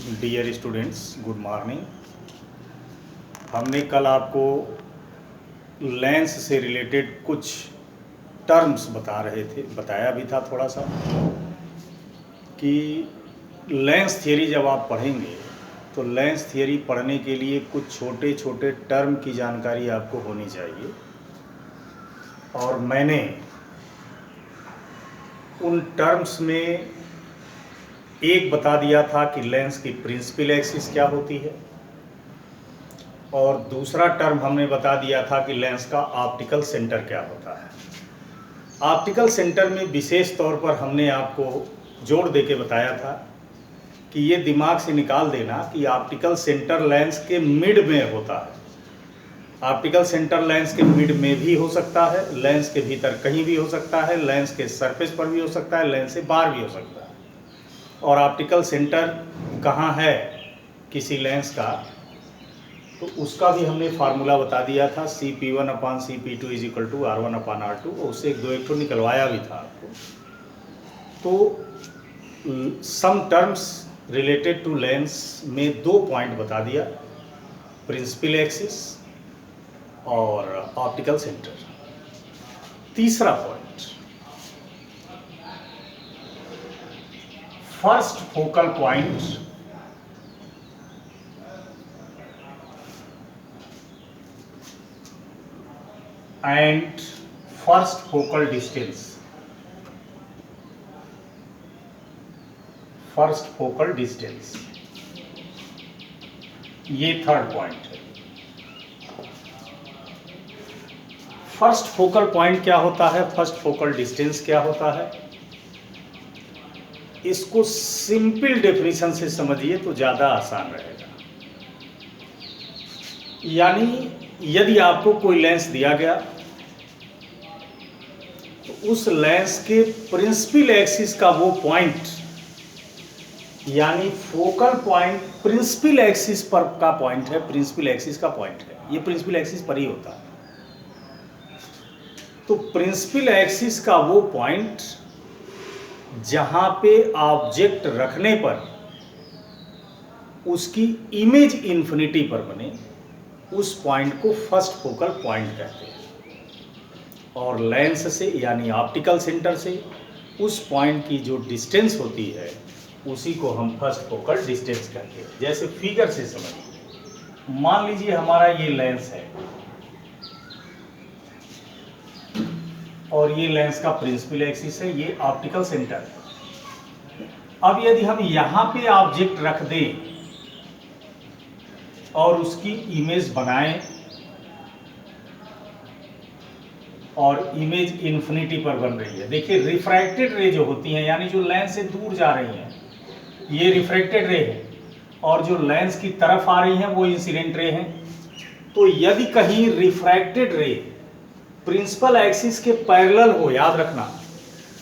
Dear students, good morning. हमने कल आपको लेंस से रिलेटेड कुछ टर्म्स बताया भी था थोड़ा सा कि लेंस थियरी जब आप पढ़ेंगे तो लेंस थियरी पढ़ने के लिए कुछ छोटे छोटे टर्म की जानकारी आपको होनी चाहिए। और मैंने उन टर्म्स में एक बता दिया था कि लेंस की प्रिंसिपल एक्सिस क्या होती है, और दूसरा टर्म हमने बता दिया था कि लेंस का ऑप्टिकल सेंटर क्या होता है। ऑप्टिकल सेंटर में विशेष तौर पर हमने आपको जोड़ देके बताया था कि ये दिमाग से निकाल देना कि ऑप्टिकल सेंटर लेंस के मिड में होता है। ऑप्टिकल सेंटर लेंस के मिड में भी हो सकता है, लेंस के भीतर कहीं भी हो सकता है, लेंस के सरफेस पर भी हो सकता है, लेंस से बाहर भी हो सकता है। और ऑप्टिकल सेंटर कहाँ है किसी लेंस का, तो उसका भी हमने फार्मूला बता दिया था, CP1/CP2 = R1/R2। और उससे एक दो निकलवाया भी था आपको। तो some terms related to lens में 2 पॉइंट बता दिया, प्रिंसिपल एक्सिस और ऑप्टिकल सेंटर। तीसरा point, first focal point and first focal distance. First focal distance, ये थर्ड पॉइंट है। फर्स्ट फोकल पॉइंट क्या होता है, फर्स्ट फोकल डिस्टेंस क्या होता है, इसको सिंपल डेफिनेशन से समझिए तो ज़्यादा आसान रहेगा। यानी यदि आपको कोई लेंस दिया गया तो उस लेंस के प्रिंसिपल एक्सिस का वो पॉइंट, यानी फोकल पॉइंट प्रिंसिपल एक्सिस पर का पॉइंट है, प्रिंसिपल एक्सिस का पॉइंट है, ये प्रिंसिपल एक्सिस पर ही होता है। तो प्रिंसिपल एक्सिस का वो पॉइंट जहां पे ऑब्जेक्ट रखने पर उसकी इमेज इन्फिनिटी पर बने, उस पॉइंट को फर्स्ट फोकल पॉइंट कहते हैं। और लेंस से यानी ऑप्टिकल सेंटर से उस पॉइंट की जो डिस्टेंस होती है उसी को हम फर्स्ट फोकल डिस्टेंस कहते हैं। जैसे फिगर से समझिए, मान लीजिए हमारा ये लेंस है और ये लेंस का प्रिंसिपल एक्सिस है, ये ऑप्टिकल सेंटर है। अब यदि हम यहाँ पे ऑब्जेक्ट रख दें और उसकी इमेज बनाएं और इमेज इन्फिनिटी पर बन रही है, देखिए रिफ्रैक्टेड रे जो होती हैं, यानी जो लेंस से दूर जा रही हैं, ये रिफ्रैक्टेड रे है, और जो लेंस की तरफ आ रही हैं वो इंसिडेंट रे हैं। तो यदि कहीं रिफ्रैक्टेड रे प्रिंसिपल एक्सिस के पैरेलल हो, याद रखना,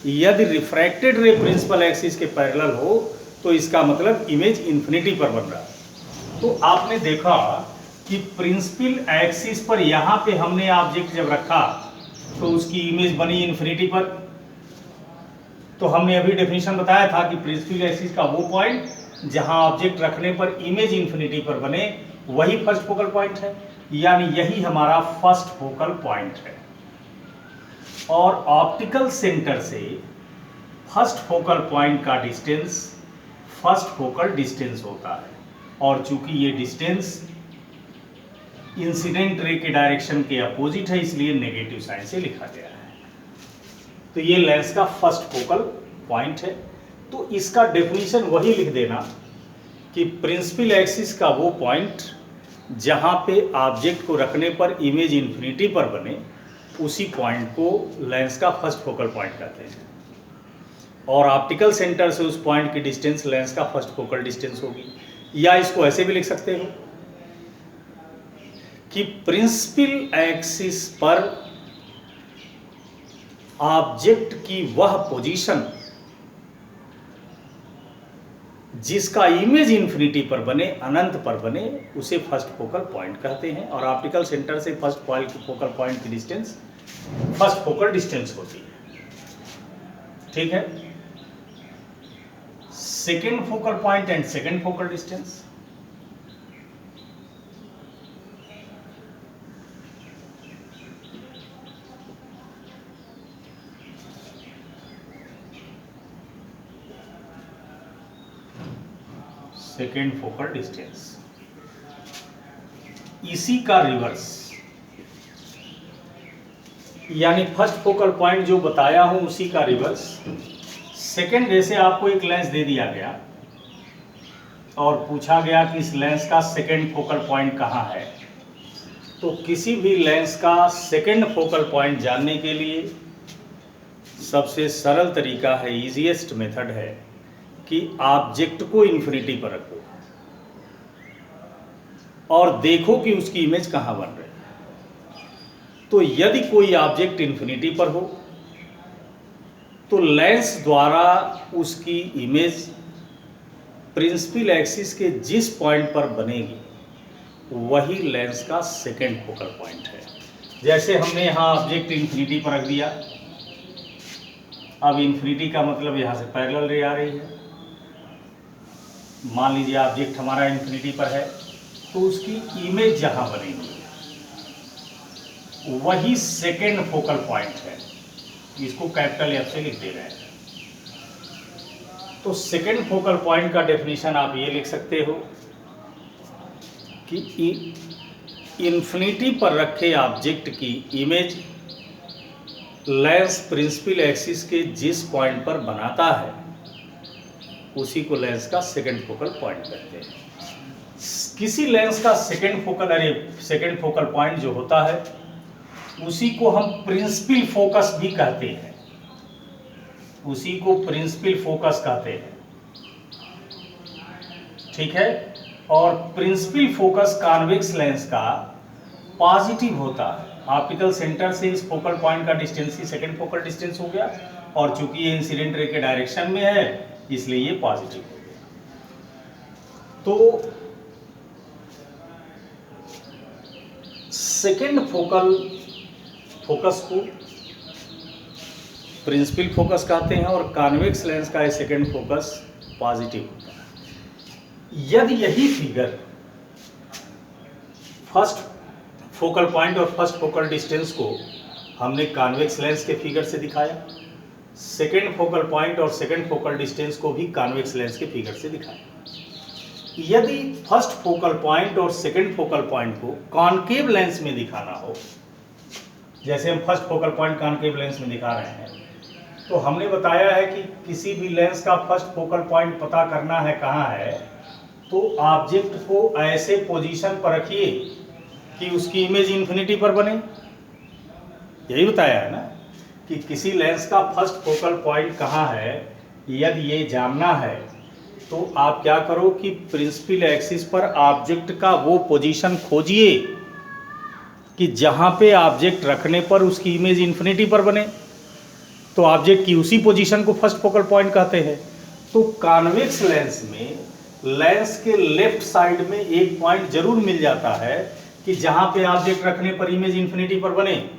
यदि रिफ्रैक्टेड रे प्रिंसिपल एक्सिस के पैरेलल हो तो इसका मतलब इमेज इन्फिनिटी पर बन रहा है। तो आपने देखा कि प्रिंसिपल एक्सिस पर यहाँ पे हमने ऑब्जेक्ट जब रखा तो उसकी इमेज बनी इन्फिनिटी पर। तो हमने अभी डेफिनेशन बताया था कि प्रिंसिपल एक्सिस का वो पॉइंट जहां ऑब्जेक्ट रखने पर इमेज इन्फिनिटी पर बने वही फर्स्ट फोकल पॉइंट है, यानी यही हमारा फर्स्ट फोकल पॉइंट है। और ऑप्टिकल सेंटर से फर्स्ट फोकल पॉइंट का डिस्टेंस फर्स्ट फोकल डिस्टेंस होता है, और चूंकि ये डिस्टेंस इंसिडेंट रे के डायरेक्शन के अपोजिट है इसलिए नेगेटिव साइन से लिखा गया है। तो ये लेंस का फर्स्ट फोकल पॉइंट है। तो इसका डेफिनेशन वही लिख देना कि प्रिंसिपल एक्सिस का वो पॉइंट जहां पे ऑब्जेक्ट को रखने पर इमेज इन्फिनिटी पर बने उसी पॉइंट को लेंस का फर्स्ट फोकल पॉइंट कहते हैं। और ऑप्टिकल सेंटर से उस पॉइंट की डिस्टेंस लेंस का फर्स्ट फोकल डिस्टेंस होगी। या इसको ऐसे भी लिख सकते हो कि प्रिंसिपल एक्सिस पर ऑब्जेक्ट की वह पोजीशन जिसका इमेज इन्फिनिटी पर बने, अनंत पर बने, उसे फर्स्ट फोकल पॉइंट कहते हैं। और ऑप्टिकल सेंटर से फर्स्ट फोकल पॉइंट की डिस्टेंस फर्स्ट फोकल डिस्टेंस होती है। ठीक है। Second focal point and second focal distance. Second focal distance, इसी का रिवर्स, यानी फर्स्ट फोकल पॉइंट जो बताया हूं उसी का रिवर्स। सेकेंड, जैसे आपको एक लेंस दे दिया गया और पूछा गया कि इस लेंस का सेकेंड फोकल पॉइंट कहाँ है, तो किसी भी लेंस का सेकेंड फोकल पॉइंट जानने के लिए सबसे सरल तरीका है, इजीएस्ट मेथड है कि ऑब्जेक्ट को इन्फिनिटी पर रखो और देखो कि उसकी इमेज कहाँ बन रही है। तो यदि कोई ऑब्जेक्ट इन्फिनिटी पर हो तो लेंस द्वारा उसकी इमेज प्रिंसिपल एक्सिस के जिस पॉइंट पर बनेगी वही लेंस का सेकेंड फोकल पॉइंट है। जैसे हमने यहाँ ऑब्जेक्ट इन्फिनिटी पर रख दिया, अब इन्फिनिटी का मतलब यहाँ से पैरेलल रे आ रही है। मान लीजिए ऑब्जेक्ट हमारा इन्फिनिटी पर है, तो उसकी इमेज जहां बनेगी वही सेकेंड फोकल पॉइंट है। इसको कैपिटल एफ से लिख दे रहे हैं। तो सेकेंड फोकल पॉइंट का डेफिनेशन आप ये लिख सकते हो कि इन्फिनिटी पर रखे ऑब्जेक्ट की इमेज लेंस प्रिंसिपल एक्सिस के जिस पॉइंट पर बनाता है उसी को लेंस का सेकेंड फोकल पॉइंट कहते हैं। किसी लेंस का सेकेंड फोकल पॉइंट जो होता है उसी को हम प्रिंसिपल फोकस भी कहते हैं, उसी को प्रिंसिपल फोकस कहते हैं, ठीक है। और प्रिंसिपल फोकस कॉन्वेक्स लेंस का पॉजिटिव होता है। ऑप्टिकल सेंटर से इस फोकल पॉइंट का डिस्टेंस ही सेकेंड फोकल डिस्टेंस हो गया, और चूंकि ये इंसिडेंट रे के डायरेक्शन में है इसलिए ये पॉजिटिव हो गया। तो सेकेंड फोकस को प्रिंसिपल फोकस कहते हैं और कॉन्वेक्स लेंस का सेकेंड फोकस पॉजिटिव होता है। यदि यही फिगर फर्स्ट फोकल पॉइंट और फर्स्ट फोकल डिस्टेंस को हमने कॉन्वेक्स लेंस के फिगर से दिखाया, सेकेंड फोकल पॉइंट और सेकेंड फोकल डिस्टेंस को भी कॉन्वेक्स लेंस के फिगर से दिखाया। यदि फर्स्ट फोकल पॉइंट और सेकेंड फोकल पॉइंट को कॉनकेव लेंस में दिखाना हो, जैसे हम first focal point concave lens में दिखा रहे हैं, तो हमने बताया है कि किसी भी लेंस का फर्स्ट फोकल पॉइंट पता करना है कहाँ है, तो ऑब्जेक्ट को ऐसे पोजीशन पर रखिए कि उसकी इमेज इन्फिनिटी पर बने। यही बताया है ना कि किसी लेंस का फर्स्ट फोकल पॉइंट कहाँ है, यदि ये जानना है तो आप क्या करो कि प्रिंसिपल एक्सिस पर ऑब्जेक्ट का वो पोजीशन खोजिए कि जहाँ पे ऑब्जेक्ट रखने पर उसकी इमेज इन्फिनिटी पर बने, तो ऑब्जेक्ट की उसी पोजीशन को फर्स्ट फोकल पॉइंट कहते हैं। तो कॉन्वेक्स लेंस में लेंस के लेफ्ट साइड में एक पॉइंट जरूर मिल जाता है कि जहाँ पे ऑब्जेक्ट रखने पर इमेज इन्फिनिटी पर बने,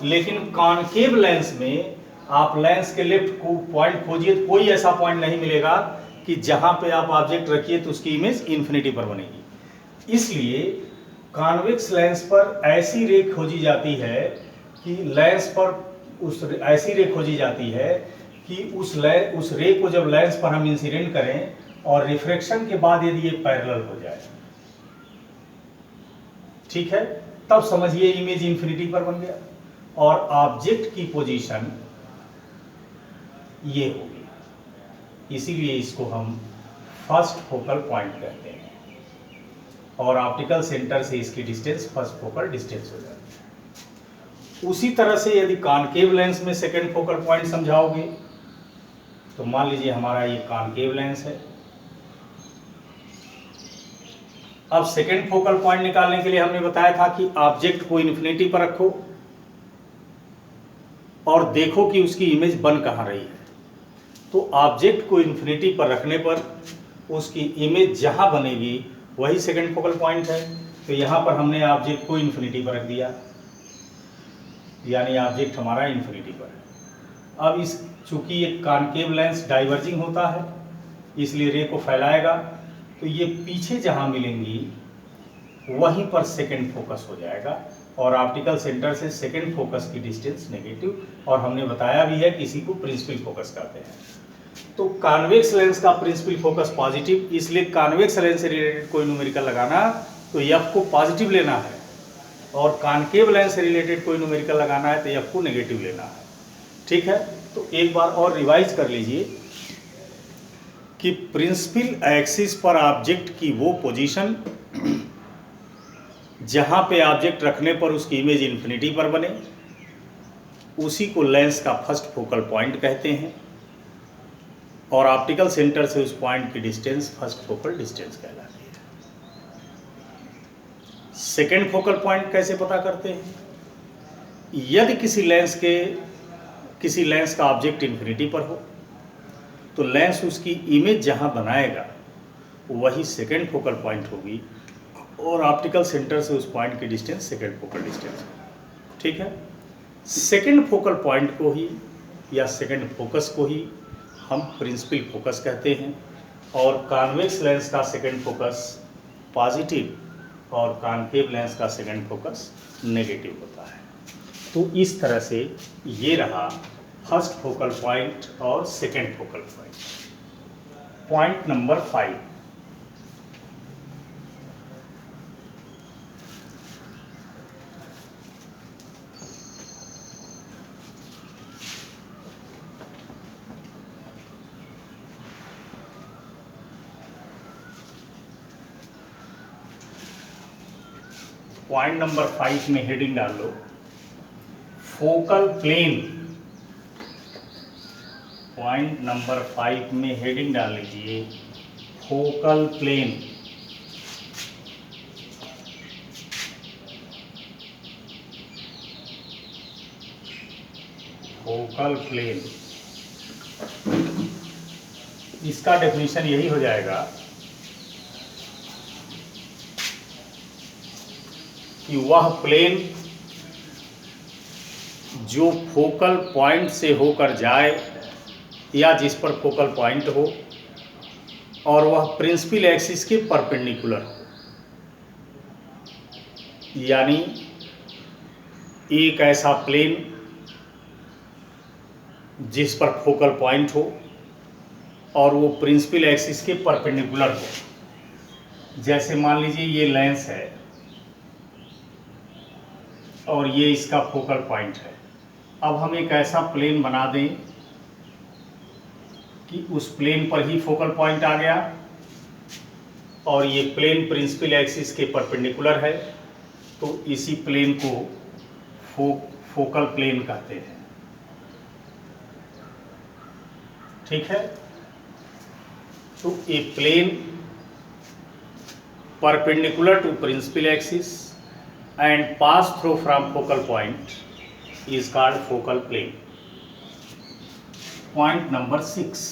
लेकिन कॉनकेव लेंस में आप लेंस के लेफ्ट को पॉइंट खोजिए तो कोई ऐसा पॉइंट नहीं मिलेगा कि जहां पे आप ऑब्जेक्ट रखिए तो उसकी इमेज इन्फिनिटी पर बनेगी। इसलिए कॉन्वेक्स लेंस पर ऐसी रे खोजी जाती है कि उस रे को जब लेंस पर हम इंसिडेंट करें और रिफ्रैक्शन के बाद यदि ये पैरेलल हो जाए, ठीक है, तब समझिए इमेज इन्फिनिटी पर बन गया और ऑब्जेक्ट की पोजीशन ये होगी। इसीलिए इसको हम फर्स्ट फोकल पॉइंट कहते हैं और ऑप्टिकल सेंटर से इसकी डिस्टेंस फर्स्ट फोकल डिस्टेंस हो जाती है। उसी तरह से यदि कॉनकेव लेंस में सेकेंड फोकल पॉइंट समझाओगे तो मान लीजिए हमारा ये कॉनकेव लेंस है। अब सेकेंड फोकल पॉइंट निकालने के लिए हमने बताया था कि ऑब्जेक्ट को इन्फिनिटी पर रखो और देखो कि उसकी इमेज बन कहाँ रही है। तो ऑब्जेक्ट को इन्फिनिटी पर रखने पर उसकी इमेज जहां बनेगी वही सेकेंड फोकल पॉइंट है। तो यहां पर हमने ऑब्जेक्ट को इन्फिनिटी पर रख दिया, यानी ऑब्जेक्ट हमारा इन्फिनिटी पर है। अब इस चूंकि ये कॉनकेव लेंस डाइवर्जिंग होता है इसलिए रे को फैलाएगा, तो ये पीछे जहां मिलेंगी वहीं पर सेकंड फोकस हो जाएगा और ऑप्टिकल सेंटर से सेकंड फोकस की डिस्टेंस नेगेटिव, और हमने बताया भी है कि इसी को प्रिंसिपल फोकस कहते हैं। तो कॉन्वेक्स लेंस का प्रिंसिपल फोकस पॉजिटिव, इसलिए कॉन्वेक्स लेंस से रिलेटेड कोई न्यूमेरिकल लगाना तो एफ को पॉजिटिव लेना है, और कॉनकेव लेंस से रिलेटेड कोई न्यूमेरिकल लगाना है तो एफ को नेगेटिव लेना है। ठीक है, तो एक बार और रिवाइज कर लीजिए कि प्रिंसिपल एक्सिस पर ऑब्जेक्ट की वो पोजीशन जहां पे ऑब्जेक्ट रखने पर उसकी इमेज इन्फिनिटी पर बने, उसी को लेंस का फर्स्ट फोकल पॉइंट कहते हैं, और ऑप्टिकल सेंटर से उस पॉइंट की डिस्टेंस फर्स्ट फोकल डिस्टेंस कहलाती है। सेकेंड फोकल पॉइंट कैसे पता करते हैं? यदि किसी लेंस का ऑब्जेक्ट इन्फिनिटी पर हो तो लेंस उसकी इमेज जहां बनाएगा वही सेकेंड फोकल पॉइंट होगी, और ऑप्टिकल सेंटर से उस पॉइंट की डिस्टेंस सेकेंड फोकल डिस्टेंस। ठीक है, सेकेंड फोकल पॉइंट को ही या सेकेंड फोकस को ही हम प्रिंसिपल फोकस कहते हैं, और कॉन्वेक्स लेंस का सेकेंड फोकस पॉजिटिव और कॉनकेव लेंस का सेकेंड फोकस नेगेटिव होता है। तो इस तरह से ये रहा फर्स्ट फोकल पॉइंट और second focal point. Point number 5, point number 5 में हेडिंग डाल लो फोकल प्लेन। पॉइंट नंबर 5 में हेडिंग डाल लीजिए फोकल प्लेन। फोकल प्लेन, इसका डेफिनेशन यही हो जाएगा कि वह प्लेन जो फोकल पॉइंट से होकर जाए या जिस पर फोकल पॉइंट हो और वह प्रिंसिपल एक्सिस के परपेंडिकुलर हो, यानी एक ऐसा प्लेन जिस पर फोकल पॉइंट हो और वो प्रिंसिपल एक्सिस के परपेंडिकुलर हो। जैसे मान लीजिए ये लेंस है और ये इसका फोकल पॉइंट है। अब हम एक ऐसा प्लेन बना दें कि उस प्लेन पर ही फोकल पॉइंट आ गया और ये प्लेन प्रिंसिपल एक्सिस के परपेंडिकुलर है, तो इसी प्लेन को फोकल प्लेन कहते हैं। ठीक है, तो a plane perpendicular to principal axis and pass through from focal point is called focal plane. Point number 6,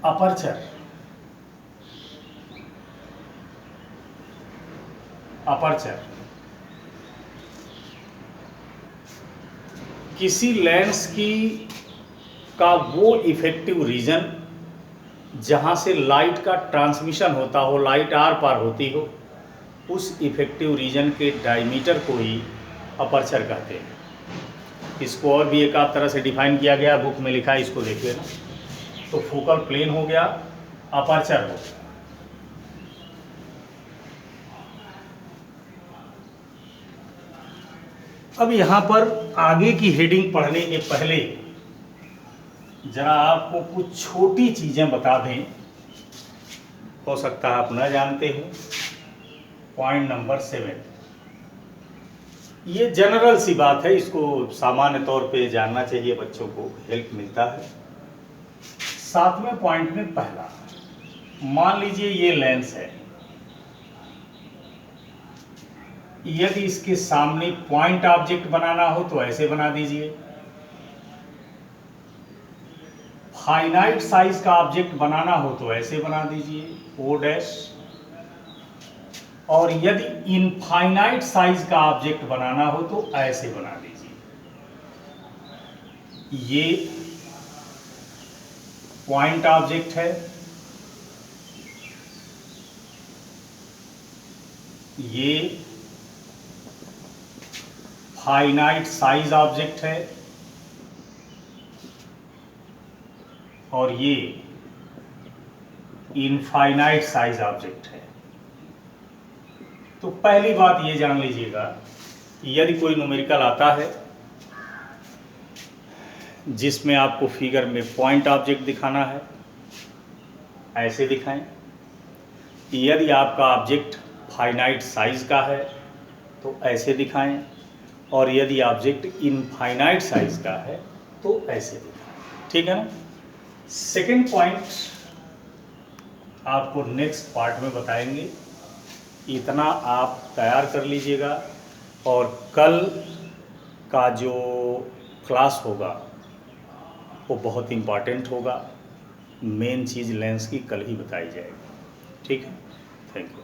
aperture. Aperture किसी लेंस का वो इफेक्टिव रीजन जहां से लाइट का ट्रांसमिशन होता हो, लाइट आर पार होती हो, उस इफेक्टिव रीजन के डायमीटर को ही अपर्चर कहते हैं। इसको और भी एक आध तरह से डिफाइन किया गया, बुक में लिखा है, इसको देख लेना। तो फोकल प्लेन हो गया, अपर्चर हो गया। अब यहाँ पर आगे की हेडिंग पढ़ने के पहले जरा आपको कुछ छोटी चीजें बता दें, हो सकता है आप न जानते हो। पॉइंट नंबर 7, ये जनरल सी बात है, इसको सामान्य तौर पे जानना चाहिए, बच्चों को हेल्प मिलता है। 7वें पॉइंट में पहला, मान लीजिए ये लेंस है, यदि इसके सामने पॉइंट ऑब्जेक्ट बनाना हो तो ऐसे बना दीजिए, फाइनाइट साइज का ऑब्जेक्ट बनाना हो तो ऐसे बना दीजिए O', और यदि इनफाइनाइट साइज का ऑब्जेक्ट बनाना हो तो ऐसे बना दीजिए। ये पॉइंट ऑब्जेक्ट है, ये फाइनाइट साइज ऑब्जेक्ट है, और ये इनफाइनाइट साइज ऑब्जेक्ट है। तो पहली बात ये जान लीजिएगा, यदि कोई न्यूमेरिकल आता है जिसमें आपको फिगर में पॉइंट ऑब्जेक्ट दिखाना है, ऐसे दिखाएं। यदि आपका ऑब्जेक्ट फाइनाइट साइज का है तो ऐसे दिखाएं, और यदि ऑब्जेक्ट इनफाइनाइट साइज का है तो ऐसे दिखाएं। ठीक है ना। सेकेंड पॉइंट आपको नेक्स्ट पार्ट में बताएंगे। इतना आप तैयार कर लीजिएगा, और कल का जो क्लास होगा वो बहुत इम्पॉर्टेंट होगा। मेन चीज़ लेंस की कल ही बताई जाएगी। ठीक है, थैंक यू।